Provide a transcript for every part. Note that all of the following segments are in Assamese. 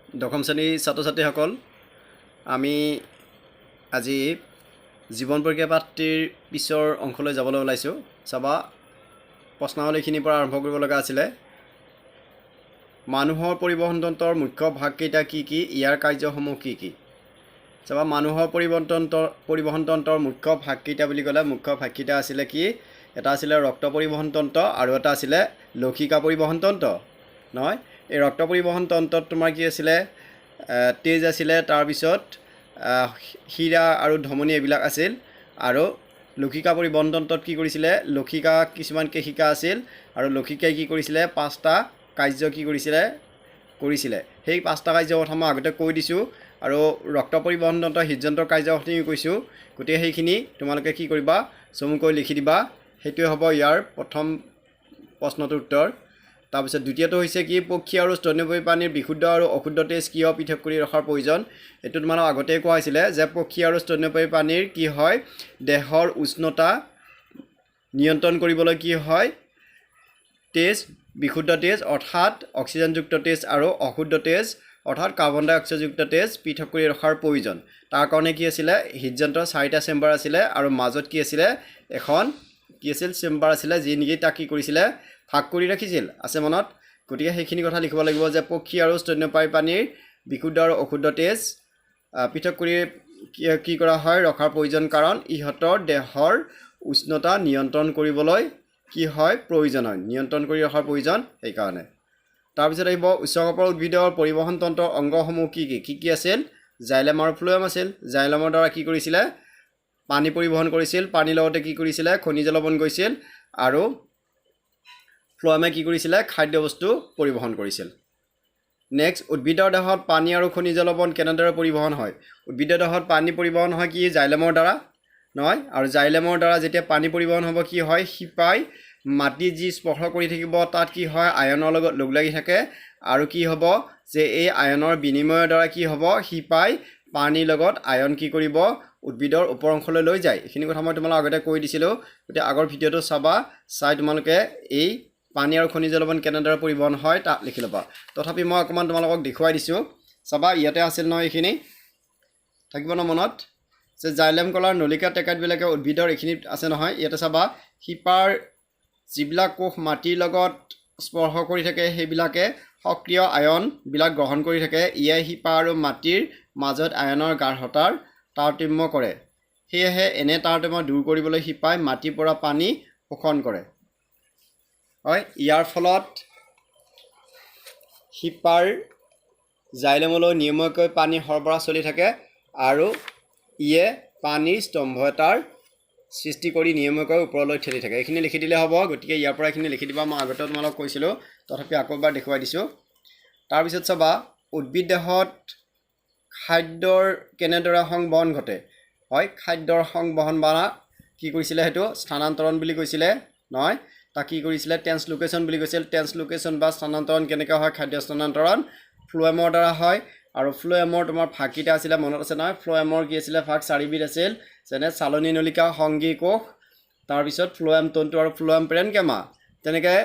দশম শ্ৰেণীৰ ছাত্ৰ ছাত্ৰীসকল আমি আজি জীৱন পৰীক্ষা পাঠটিৰ পিছৰ অংশলৈ যাবলৈ ওলাইছোঁ। চাবা প্ৰশ্নাৱলীখিনিৰ পৰা আৰম্ভ কৰিব লগা আছিলে। মানুহৰ পৰিবহণ তন্ত্ৰৰ মুখ্য ভাগকেইটা কি কি, ইয়াৰ কাৰ্যসমূহ কি কি? চাবা মানুহৰ পৰিবহণ তন্ত্ৰৰ মুখ্য ভাগকেইটা বুলি ক'লে মুখ্য ভাগকেইটা আছিলে কি? এটা আছিলে ৰক্ত পৰিবহণ তন্ত্ৰ আৰু এটা আছিলে লৌহিকা পৰিবহণ তন্ত্ৰ। নহয়, এই ৰক্ত পৰিবহণ তন্ত্ৰত তোমাৰ কি আছিলে? তেজ আছিলে, তাৰপিছত শিৰা আৰু ধমনী এইবিলাক আছিল। আৰু লৌহিকা পৰিবহণ তন্ত্ৰত কি কৰিছিলে? লৌহিকা কিছুমান কেশিকা আছিল আৰু লৌহিকাই কি কৰিছিলে? 5টা কাৰ্য কি কৰিছিলে। সেই 5টা কাৰ্যৰ কথা মই আগতে কৈ দিছোঁ আৰু ৰক্ত পৰিবহণ তন্ত্ৰৰ হৃদযন্ত্ৰৰ কাৰ্যখিনিও কৈছোঁ। গতিকে সেইখিনি তোমালোকে কি কৰিবা? চমুকৈ লিখি দিবা। সেইটোৱে হ'ব ইয়াৰ প্ৰথম প্ৰশ্নটোৰ উত্তৰ। তাৰপিছত দ্বিতীয়টো হৈছে কি? পক্ষী আৰু স্তন্যপায়ী প্ৰাণীৰ বিশুদ্ধ আৰু অশুদ্ধ তেজ কিয় পৃথক কৰি ৰখাৰ প্ৰয়োজন? এইটো তোমালোক আগতেই কোৱা হৈছিলে যে পক্ষী আৰু স্তন্যপায়ী প্ৰাণীৰ কি হয়? দেহৰ উষ্ণতা নিয়ন্ত্ৰণ কৰিবলৈ কি হয়? তেজ, বিশুদ্ধ তেজ অৰ্থাৎ অক্সিজেনযুক্ত তেজ আৰু অশুদ্ধ তেজ অৰ্থাৎ কাৰ্বন ডাই অক্সাইডযুক্ত তেজ পৃথক কৰি ৰখাৰ প্ৰয়োজন। তাৰ কাৰণে কি আছিলে? হৃদযন্ত্ৰৰ 4টা চেম্বাৰ আছিলে আৰু মাজত কি আছিলে? এখন কি আছিল? চেম্বাৰ আছিলে, যি নেকি তাক কি কৰিছিলে? ভাগ কৰি ৰাখিছিল। আছে মনত? গতিকে সেইখিনি কথা লিখিব লাগিব যে পক্ষী আৰু স্তন্যপায়ী প্ৰাণীৰ বিশুদ্ধ আৰু অশুদ্ধ তেজ পৃথক কৰি কি কৰা হয়? ৰখাৰ প্ৰয়োজন, কাৰণ ইহঁতৰ দেহৰ উষ্ণতা নিয়ন্ত্ৰণ কৰিবলৈ কি হয়? প্ৰয়োজন হয়, নিয়ন্ত্ৰণ কৰি ৰখাৰ প্ৰয়োজন সেইকাৰণে। তাৰপিছত আহিব উচ্চকপালৰ উদ্ভিদৰ পৰিবহণ তন্ত্ৰৰ অংগসমূহ কি কি? কি কি আছিল? জাইলেম আৰু ফ্লোয়েম আছিল। জাইলেমৰ দ্বাৰা কি কৰিছিলে? পানী পৰিবহণ কৰিছিল, পানীৰ লগতে কি কৰিছিলে? খনিজ লৱণ গৈছিল। আৰু ফ্লোয়েমে কি কৰিছিলে? খাদ্যবস্তু পৰিবহণ কৰিছিল। নেক্সট, উদ্ভিদৰ দেহত পানী আৰু খনিজ লৱণ কেনেদৰে পৰিবহণ হয়? উদ্ভিদৰ দেহত পানী পৰিবহণ হয় কি? জাইলেমৰ দ্বাৰা। নহয়, আৰু জাইলেমৰ দ্বাৰা যেতিয়া পানী পৰিবহণ হ'ব কি হয়? শিপাই মাটি যি স্পৰ্শ কৰি থাকিব তাত কি হয়? আয়নৰ লগত লগ লাগি থাকে আৰু কি হ'ব? যে এই আয়নৰ বিনিময়ৰ দ্বাৰা কি হ'ব? শিপাই পানীৰ লগত আয়ন কি কৰিব? উদ্ভিদৰ ওপৰ অংশলৈ লৈ যায়। এইখিনি কথা মই তোমালোকক আগতে কৈ দিছিলোঁ। গতিকে আগৰ ভিডিঅ'টো চাবা, চাই তোমালোকে এই পানী আৰু খনিজ লৱণ কেনেদৰে পৰিবহণ হয় তাক লিখি ল'বা। তথাপি মই অকণমান তোমালোকক দেখুৱাই দিছোঁ। চাবা, ইয়াতে আছিল নহয়, এইখিনি থাকিব ন মনত? যে জাইলেম কলাৰ নলিকা টেকাইটবিলাকে উদ্ভিদৰ এইখিনিত আছে নহয়। ইয়াতে চাবা, শিপাৰ যিবিলাক কোষ মাটিৰ লগত স্পৰ্শ কৰি থাকে সেইবিলাকে সক্ৰিয় আয়নবিলাক গ্ৰহণ কৰি থাকে। ইয়ে শিপা আৰু মাটিৰ মাজত আয়নৰ গাঢ়তাৰ তাৰতম্য কৰে। সেয়েহে এনে তাৰতম্য দূৰ কৰিবলৈ শিপাই মাটিৰ পৰা পানী শোষণ কৰে। হয়, ইয়াৰ ফলত শিপাৰ জাইলেমলৈ নিয়মীয়াকৈ পানী সৰবৰাহ চলি থাকে আৰু ইয়ে পানীৰ স্তম্ভ এটাৰ সৃষ্টি কৰি নিয়মীয়াকৈ ওপৰলৈ ঠেলি থাকে। এইখিনি লিখি দিলে হ'ব। গতিকে ইয়াৰ পৰা এইখিনি লিখি দিবা। মই আগতে তোমালোকক কৈছিলোঁ, তথাপি আকৌ এবাৰ দেখুৱাই দিছোঁ। তাৰপিছত চাবা, উদ্ভিদ দেহত খাদ্যৰ কেনেদৰে সংবহন ঘটে? হয়, খাদ্যৰ সংবহন বা কি কৰিছিলে? সেইটো স্থানান্তৰণ বুলি কৈছিলে। নহয়, তাক কি কৰিছিলে? ট্ৰেন্সলোকেশ্যন বুলি কৈছিল। ট্ৰেন্সলোকেশ্যন বা স্থানান্তৰণ কেনেকৈ হয়? খাদ্য স্থানান্তৰণ ফ্লোয়েমৰ দ্বাৰা হয়। আৰু ফ্লোয়েমৰ তোমাৰ ভাগকেইটা আছিলে, মনত আছে নহয়? ফ্লোয়েমৰ কি আছিলে? ভাগ 4বিধ আছিল, যেনে চালনী নলিকা, সংগী কোষ, তাৰপিছত ফ্লোয়েম তন্তু আৰু ফ্লোয়েম পেৰেনকেমা। তেনেকৈ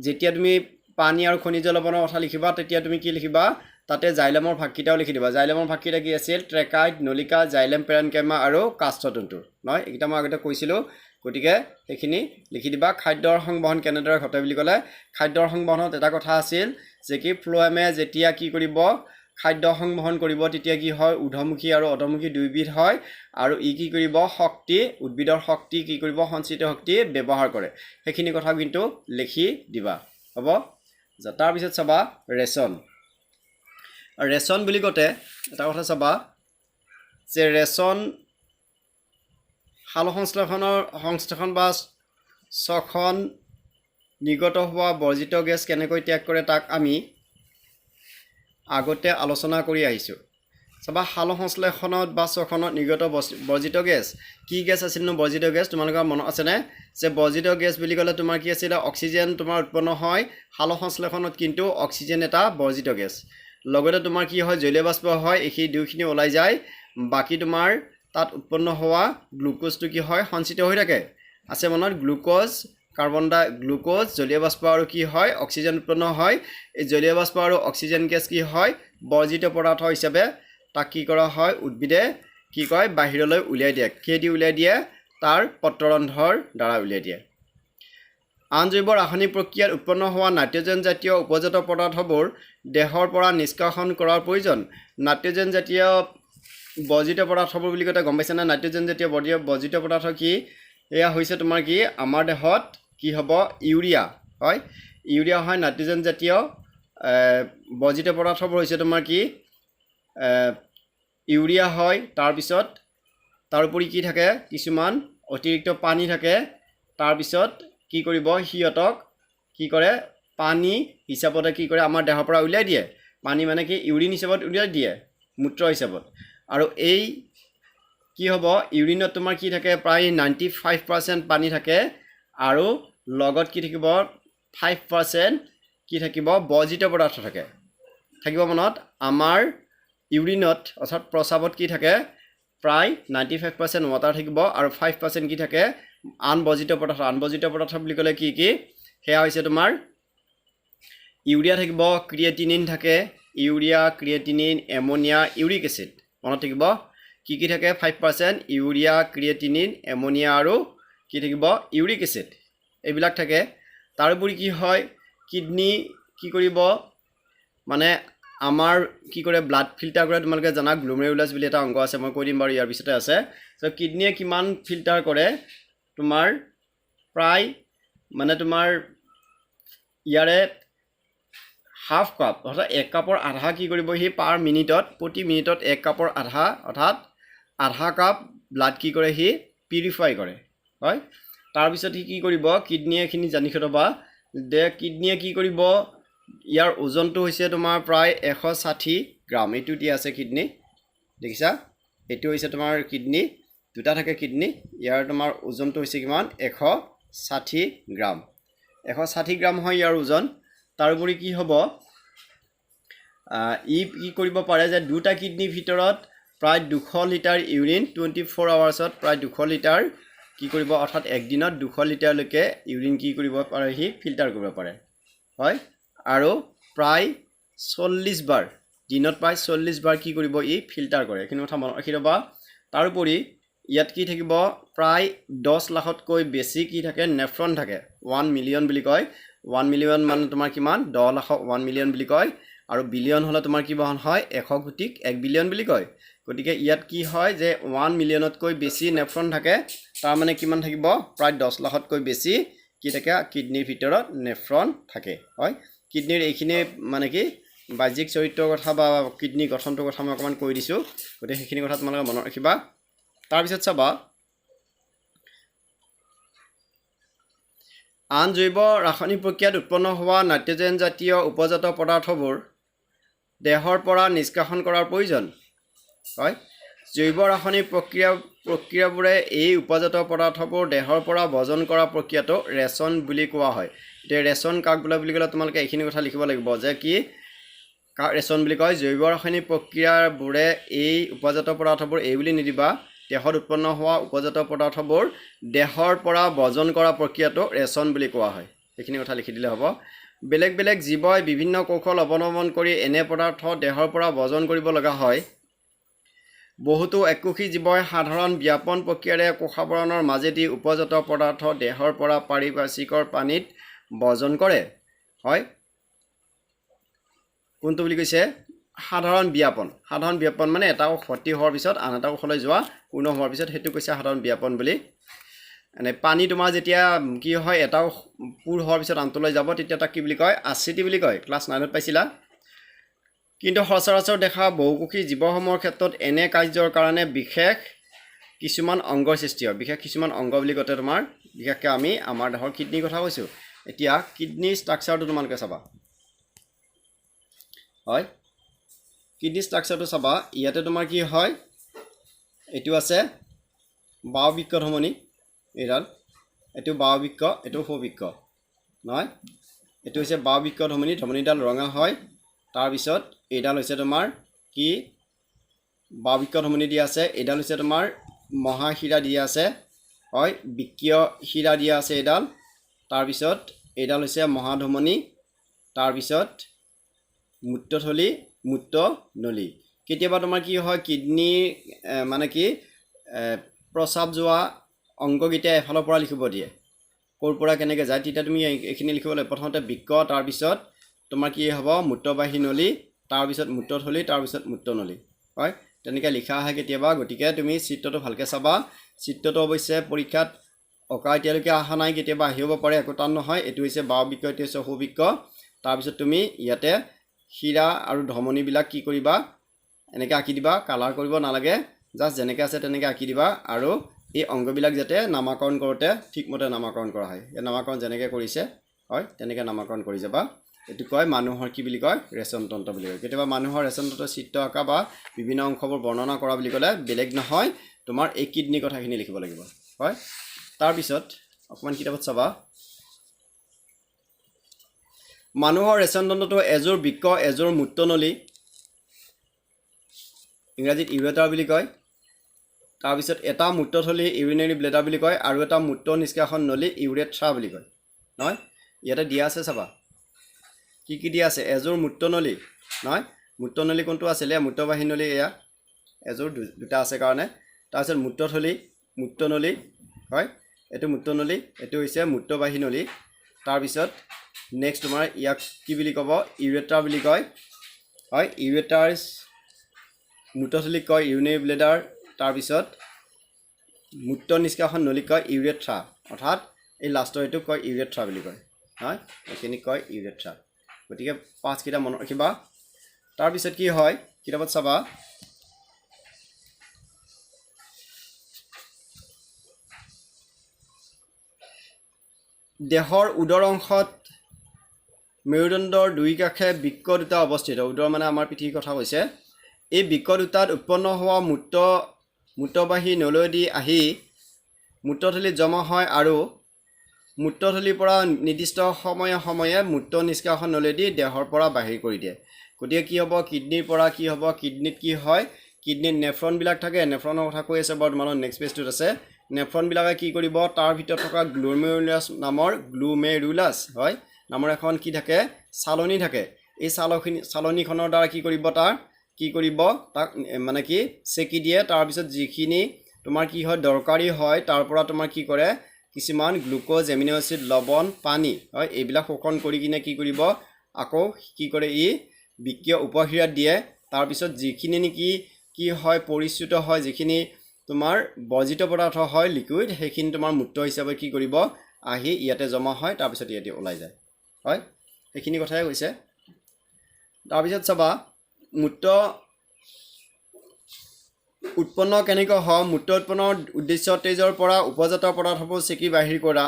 যেতিয়া তুমি পানী আৰু খনিজ লৱণৰ কথা লিখিবা তেতিয়া তুমি কি লিখিবা? তাতে জাইলেমৰ ভাগকেইটাও লিখি দিবা। জাইলেমৰ ভাগকেইটা কি আছিল? ট্ৰেকাইট, নলিকা, জাইলেম পেৰেনকেমা আৰু কাষ্ঠতন্তু। নহয়, এইকেইটা মই আগতে কৈছিলোঁ। গতিকে সেইখিনি লিখি দিবা। খাদ্যৰ সংবহন কেনেদৰে ঘটে বুলি ক'লে, খাদ্যৰ সংবহনত এটা কথা আছিল যে কি ফ্লোয়েমে যেতিয়া কি কৰিব? খাদ্য সংবহন কৰিব তেতিয়া কি হয়? ঊৰ্ধ্বমুখী আৰু অধমুখী দুয়োবিধ হয়। আৰু ই কি কৰিব? শক্তি, উদ্ভিদৰ শক্তি কি কৰিব? সঞ্চিত শক্তি ব্যৱহাৰ কৰে। সেইখিনি কথা কিন্তু লিখি দিবা। হ'ব? তাৰপিছত চাবা, ৰেচন। ৰেচন বুলি কওঁতে এটা কথা চাবা যে ৰেচন সংশ্লেষণ বা শ্বসন নিৰ্গত হোৱা বৰ্জিত গেছ কেনেকৈ ত্যাগ কৰে তাক আমি আগতে আলোচনা কৰি আহিছোঁ। চাবা, সালোকসংশ্লেষণত বা শ্বসনত নিৰ্গত বৰ্জিত গেছ কি গেছ আছিলনো? বৰ্জিত গেছ তোমালোকৰ মনত আছেনে? যে বৰ্জিত গেছ বুলি ক'লে তোমাৰ কি আছিলে? অক্সিজেন তোমাৰ উৎপন্ন হয়। সালোকসংশ্লেষণত কিন্তু অক্সিজেন এটা বৰ্জিত গেছ। লগতে তোমাৰ কি হয়? জলীয় বাষ্প হয়। এই দুয়োখিনি ওলাই যায়। বাকী তোমাৰ তাত উৎপন্ন হোৱা গ্লুক'জটো কি হয়? সঞ্চিত হৈ থাকে। আছে মনত? গ্লুক'জ, গ্লুকোজ জলীয় বাষ্প আৰু কি হয় অক্সিজেন উৎপন্ন হয় এই জলীয় বাষ্প আৰু অক্সিজেন গেছ কি হয় বৰ্জিত পদাৰ্থ হিচাপে তাক কি কৰা হয় উদ্ভিদে কি কয় বাহিৰলৈ উলিয়াই দিয়ে কিহেদি উলিয়াই দিয়ে তাৰ পত্ৰৰন্ধ্ৰৰ দ্বাৰা উলিয়াই দিয়ে আন জৈৱ ৰাসায়নিক প্ৰক্ৰিয়াত উৎপন্ন হোৱা নাইট্ৰজেন জাতীয় উপজাত পদাৰ্থবোৰ দেহৰ পৰা নিষ্কাশন কৰাৰ প্ৰয়োজন নাইট্ৰজেন জাতীয় বৰ্জিত পদাৰ্থবোৰ বুলি কওঁতে গম পাইছেনে নাইট্ৰজেন জাতীয় বৰ্জিত পদাৰ্থ কি এয়া হৈছে তোমাৰ কি আমাৰ দেহত কি হ'ব ইউৰিয়া হয় ইউৰিয়া হয় নাইট্ৰজেন জাতীয় বৰ্জিত পদাৰ্থবোৰ হৈছে তোমাৰ কি ইউৰিয়া হয় তাৰপিছত তাৰোপৰি কি থাকে কিছুমান অতিৰিক্ত পানী থাকে তাৰপিছত কি কৰিব সিহঁতক কি কৰে পানী হিচাপতে কি কৰে আমাৰ দেহৰ পৰা উলিয়াই দিয়ে পানী মানে কি ইউৰিন হিচাপত উলিয়াই দিয়ে মূত্ৰ হিচাপত আৰু এই কি হ'ব ইউৰিনত তোমাৰ কি থাকে প্ৰায় 95% পানী থাকে আৰু লগত কি থাকিব 5% কি থাকিব বৰ্জিত পদাৰ্থ থাকে থাকিব মনত আমাৰ ইউৰিনত অৰ্থাৎ প্ৰস্ৰাৱত কি থাকে প্ৰায় 95% ৱাটাৰ থাকিব আৰু 5% কি থাকে আনবৰ্জিত পদাৰ্থ বুলি ক'লে কি কি সেয়া হৈছে তোমাৰ ইউৰিয়া থাকিব ক্ৰিয়েটিনিন থাকে urea creatinine ammonia uric acid মনত থাকিব কি থাকে 5% ইউৰিয়া ক্ৰিয়েটিনিন এমোনিয়া আৰু কি থাকিব ইউৰিক এচিড এইবিলাক থাকে তাৰোপৰি কি হয় কিডনি কি কৰিব মানে আমাৰ কি কৰে ব্লাড ফিল্টাৰ কৰে তোমালোকে জানা গ্লোমেৰুলাছ বুলি এটা অংগ আছে মই কৈ দিম বাৰু ইয়াৰ পিছতে আছে সো কিডনিয়ে কিমান ফিল্টাৰ কৰে তোমাৰ প্ৰায় মানে তোমাৰ ইয়াৰে হাফ কাপ অৰ্থাৎ 1 কাপৰ আধা কি কৰিব সি পাৰ মিনিটত প্ৰতি মিনিটত 1 কাপৰ আধা অৰ্থাৎ আধা কাপ ব্লাড কি কৰে সি পিউৰিফাই কৰে হয় তাৰপিছত সি কি কৰিব কিডনিয়ে খিনি জানি থবা দে কিডনিয়ে কি কৰিব ইয়াৰ ওজনটো হৈছে তোমাৰ প্ৰায় 160 গ্ৰাম এইটো দিয়া আছে কিডনি দেখিছা এইটো হৈছে তোমাৰ কিডনি দুটা থাকে কিডনি ইয়াৰ তোমাৰ ওজনটো হৈছে কিমান 160 গ্ৰাম 160 গ্ৰাম হয় ইয়াৰ ওজন তাৰোপৰি কি হ'ব ই কি কৰিব পাৰে যে দুটা কিডনিৰ ভিতৰত প্ৰায় 200 লিটাৰ ইউৰিন 24 আৱাৰ্ছত প্ৰায় 200 লিটাৰ কি কৰিব অৰ্থাৎ একদিনত 200 লিটাৰলৈকে ইউৰিন কি কৰিব পাৰে সি ফিল্টাৰ কৰিব পাৰে হয় আৰু প্ৰায় 40 বাৰ দিনত প্ৰায় 40 বাৰ কি কৰিব ই ফিল্টাৰ কৰে এইখিনি কথা মনত ৰাখি ল'বা তাৰোপৰি ইয়াত কি থাকিব প্ৰায় 10 লাখতকৈ বেছি কি থাকে নেফ্ৰন থাকে 1 মিলিয়ন বুলি কয় 1 মিলিয়ন মানে তোমাৰ কিমান 10 লাখ 1 মিলিয়ন বুলি কয় আৰু বিলিয়ন হলে তোমাৰ কি বহন হয় 100 কোটিক 1 বিলিয়ন বুলি কয় গতিকে ইয়াত কি হয় যে 1 মিলিয়নতকৈ বেছি নেফ্ৰন থাকে তাৰ মানে কিমান থাকিব প্ৰায় 10 লাখতকৈ বেছি কি থাকে কিডনিৰ ভিতৰত নেফ্ৰন থাকে হয় কিডনিৰ এইখিনি মানে কি বাহ্যিক চৰিত্ৰৰ কথা বা কিডনি গঠনটোৰ কথা মই অকমান কৈ দিছো গতিকে সেইখিনি কথা তোমালোকে মনত ৰাখিবা তাৰ পিছত চাবা আন জৈৱ ৰাসায়নিক প্ৰক্ৰিয়াত উৎপন্ন হোৱা নাইট্ৰজেন জাতীয় উপজাত পদাৰ্থবোৰ দেহৰ পৰা নিষ্কাশন কৰাৰ প্ৰয়োজন হয় জৈৱ ৰাসায়নিক প্ৰক্ৰিয়াবোৰে এই উপজাত পদাৰ্থবোৰ দেহৰ পৰা বৰ্জন কৰা প্ৰক্ৰিয়াটো ৰেচন বুলি কোৱা হয় এতিয়া ৰেচন কাক বুলি ক'লে তোমালোকে এইখিনি কথা লিখিব লাগিব যে কি ৰেচন বুলি কয় জৈৱ ৰাসায়নিক প্ৰক্ৰিয়াবোৰে এই উপজাত পদাৰ্থবোৰ এই বুলি নিদিবা দেহত উৎপন্ন হোৱা উপজাত পদাৰ্থবোৰ দেহৰ পৰা বৰ্জন কৰা প্ৰক্ৰিয়াটো ৰেচন বুলি কোৱা হয় এইখিনি কথা লিখি দিলে হ'ব বেলেগ বেলেগ জীৱই বিভিন্ন কৌশল অৱলম্বন কৰি এনে পদাৰ্থ দেহৰ পৰা বৰ্জন কৰিব লগা হয় বহুতো এককোষী জীৱই সাধাৰণ ব্যাপন প্ৰক্ৰিয়াৰে কোষাবৰণৰ মাজেদি উপজাত পদাৰ্থ দেহৰ পৰা পাৰিপাৰ্শ্বিকৰ পানীত বৰ্জন কৰে হয় কোনটো বুলি কৈছে সাধাৰণ ব্যাপন মানে এটা ক্ষতি হোৱাৰ পিছত আন এটা কোষলৈ যোৱা পূৰ্ণ হোৱাৰ পিছত হেতু কৈছে সাধাৰণ ব্যাপন বুলি এনে পানী তোমাৰ যেতিয়া কি হয় এটা পূৰ হোৱাৰ পিছত আনটোলৈ যাব তেতিয়া তাক কি বুলি কয় আচিটি বুলি কয় ক্লাছ 9ত পাইছিলা কিন্তু সচৰাচৰ দেখা বহুকোষী জীৱসমূহৰ ক্ষেত্ৰত এনে কাৰ্যৰ কাৰণে বিশেষ কিছুমান অংগৰ সৃষ্টি হয় বিশেষ কিছুমান অংগ বুলি কতে তোমাৰ বিশেষকৈ আমি আমাৰ দেহৰ কিডনিৰ কথা কৈছো এতিয়া কিডনি ষ্ট্ৰাকচাৰটো তোমালোকে চাবা হয় কিডনি ষ্ট্ৰাকচাৰটো চাবা ইয়াতে তোমাৰ কি হয় এটো আছে বাহবৃক্ক ধমনী এডাল এটো বাহবৃক্ক এটো সবৃক্ক নহয় এটো হৈছে বাহবৃক্ক ধমনীডাল ৰঙা হয় তাৰ পিছত এডাল হৈছে তোমাৰ কি বাহবৃক্ক ধমনী দিয়া আছে এডাল হৈছে তোমাৰ মহাশিৰা দিয়া আছে হয় বৃক্কীয় শিৰা দিয়া আছে এডাল তাৰপিছত এইডাল হৈছে মহাধমনী, তাৰপিছত মূত্ৰথলী, মূত্ৰনলী। কেতিয়াবা তোমাৰ কি হয় কিডনী মানে কি প্ৰস্ৰাৱ যোৱা অংগকেইটা এফালৰ পৰা লিখিব দিয়ে, ক'ৰ পৰা কেনেকৈ যায়, তেতিয়া তুমি এইখিনি লিখিব লাগিব। প্ৰথমতে বৃক্ক, তাৰপিছত তোমাৰ কি হ'ব মূত্ৰবাহী নলী, তাৰপিছত মূত্ৰথলী, তাৰপিছত মূত্ৰনলী, হয় তেনেকৈ লিখা আহে কেতিয়াবা। গতিকে তুমি চিত্ৰটো ভালকৈ চাবা। চিত্ৰটো অৱশ্যে পৰীক্ষাত অঁকা এতিয়ালৈকে অহা নাই, কেতিয়াবা আহিব পাৰে, একো টান নহয়। এইটো হৈছে বাহু বৃক্ক, এইটো হৈছে সু বৃক্ক। তাৰপিছত তুমি ইয়াতে শিৰা আৰু ধমনীবিলাক কি কৰিবা এনেকৈ আঁকি দিবা, কালাৰ কৰিব নালাগে, জাষ্ট যেনেকৈ আছে তেনেকৈ আঁকি দিবা। আৰু এই অংগবিলাক যাতে নামাকৰণ কৰোঁতে ঠিকমতে নামাকৰণ কৰা হয়, এই নামাকৰণ যেনেকৈ কৰিছে হয় তেনেকৈ নামাকৰণ কৰি যাবা। এইটো কয় মানুহৰ কি বুলি কয় ৰেচনতন্ত্ৰ বুলি কয়। কেতিয়াবা মানুহৰ ৰেচনতন্ত্ৰৰ চিত্ৰ আঁকা বা বিভিন্ন অংশবোৰ বৰ্ণনা কৰা বুলি ক'লে বেলেগ নহয়, তোমাৰ এই কিডনী কথাখিনি লিখিব লাগিব, হয়। তাৰপিছত অকণমান কিতাপত চাবা, মানুহৰ ৰেচনতন্ত্ৰটো এযোৰ বৃক্ক, এযোৰ মূত্ৰনলী, ইংৰাজীত ইউৰেটাৰ বুলি কয়। তাৰপিছত এটা মূত্ৰথলী ইউৰিনেৰী ব্লেডাৰ বুলি কয়, আৰু এটা মূত্ৰ নিষ্কাশন নলী ইউৰেথ্ৰা বুলি কয়, নহয়। ইয়াতে দিয়া আছে চাবা কি কি দিয়া আছে। এযোৰ মূত্ৰনলী, নহয় মূত্ৰনলী কোনটো আছিলে, মূত্ৰবাহী নলী এয়া এযোৰ, দুটা আছে কাৰণে। তাৰপিছত মূত্ৰথলী, মূত্ৰনলী, হয় এইটো মূত্ৰনলী, এইটো হৈছে মূত্ৰবাহী নলী। তাৰপিছত নেক্সট তোমাৰ ইয়াক কি বুলি ক'ব ইউৰেথ্ৰা বুলি কয়, হয় ইউৰেটাৰ। মূত্ৰথলীক কয় ইউৰিনেৰী ব্লেডাৰ, তাৰপিছত মূত্ৰ নিষ্কাশন নলীক কয় ইউৰেথ্ৰা, অৰ্থাৎ এই লাষ্টৰ এইটোক কয় ইউৰেথ্ৰা বুলি কয়, হয় এইখিনিক কয় ইউৰেথ্ৰা। গতিকে পাঁচকেইটা মনত ৰাখিবা। তাৰপিছত কি হয় কিতাপত চাবা, দেহৰ উদৰ অংশত মেৰুদণ্ডৰ দুই কাষে বৃক্ক দুটা অৱস্থিত। উদৰ মানে আমাৰ পৃথিৱীৰ কথা কৈছে। এই বৃক্ক দুটাত উৎপন্ন হোৱা মূত্ৰবাহী নলীয়েদি আহি মূত্ৰথলীত জমা হয়, আৰু মূত্ৰথলীৰ পৰা নিৰ্দিষ্ট সময়ে সময়ে মূত্ৰ নিষ্কাশন নলীয়েদি দেহৰ পৰা বাহিৰ কৰি দিয়ে। গতিকে কি হ'ব কিডনীৰ পৰা কি হ'ব, কিডনীত কি হয়, কিডনীত নেফ্ৰনবিলাক থাকে। নেফ্ৰনৰ কথা কৈ আছে বাৰু, তোমালোকৰ নেক্সট পেজটোত আছে। নেফ্ৰনবিলাকে কি কৰিব, তাৰ ভিতৰত থকা গ্ল'মেৰুলাছ নামৰ হয় নামৰ এখন কি থাকে চালনী থাকে। এই চালনীখনৰ দ্বাৰা কি কৰিব তাক মানে কি চেকি দিয়ে। তাৰপিছত যিখিনি তোমাৰ কি হয় দৰকাৰী হয় তাৰ পৰা তোমাৰ কি কৰে কিছুমান গ্লুক'জ, এমিনো এচিড, লৱণ, পানী, হয় এইবিলাক শোষণ কৰি কিনে কি কৰিব আকৌ কি কৰে ই বিক্ৰিয়া উপশিৰাত দিয়ে। তাৰপিছত যিখিনি নেকি কি হয় পৰিশ্ৰুত হয়, যিখিনি তোমাৰ বৰ্জিত পদাৰ্থ হয় লিকুইড, সেইখিনি তোমাৰ মূত্ৰ হিচাপে কি কৰিব আহি ইয়াতে জমা হয়, তাৰপিছত ইয়াতে ওলাই যায়, হয় সেইখিনি কথাই কৈছে। তাৰপিছত চাবা মূত্ৰ উৎপন্ন কেনেকৈ হয়। মূত্ৰ উৎপন্নৰ উদ্দেশ্য তেজৰ পৰা উপজাত পদাৰ্থবোৰ চেকি বাহিৰ কৰা।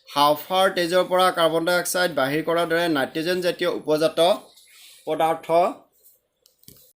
হাঁওফাঁওৰ তেজৰ পৰা কাৰ্বন ডাই অক্সাইড বাহিৰ কৰাৰ দৰে নাইট্ৰজেন জাতীয় উপজাত পদাৰ্থ